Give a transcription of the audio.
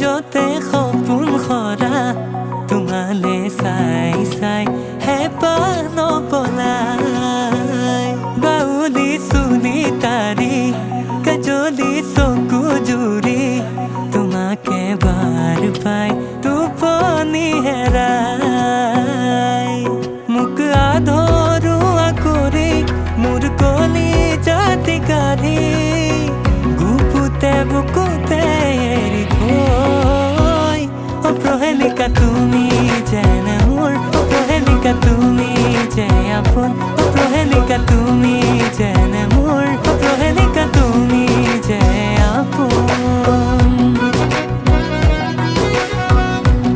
মাজতে সপোন সৰা তোমালে চাই চাই হেঁপাহ নপলাই বাউলি চুলি তাৰি কাজলি চকু জুৰি তোমাকে বাৰ পাই টোপনি হেৰাই মোক আধৰুৱা কৰি মোৰ কলি জাতি কাঢ়ি গুপুতে বুকুতে এৰি থৈ অপ্ৰহেলিকা তুমি যেনে মোৰ অপ্ৰহেলিকা তুমি যে আপোন অপ্ৰহেলিকা তুমি যে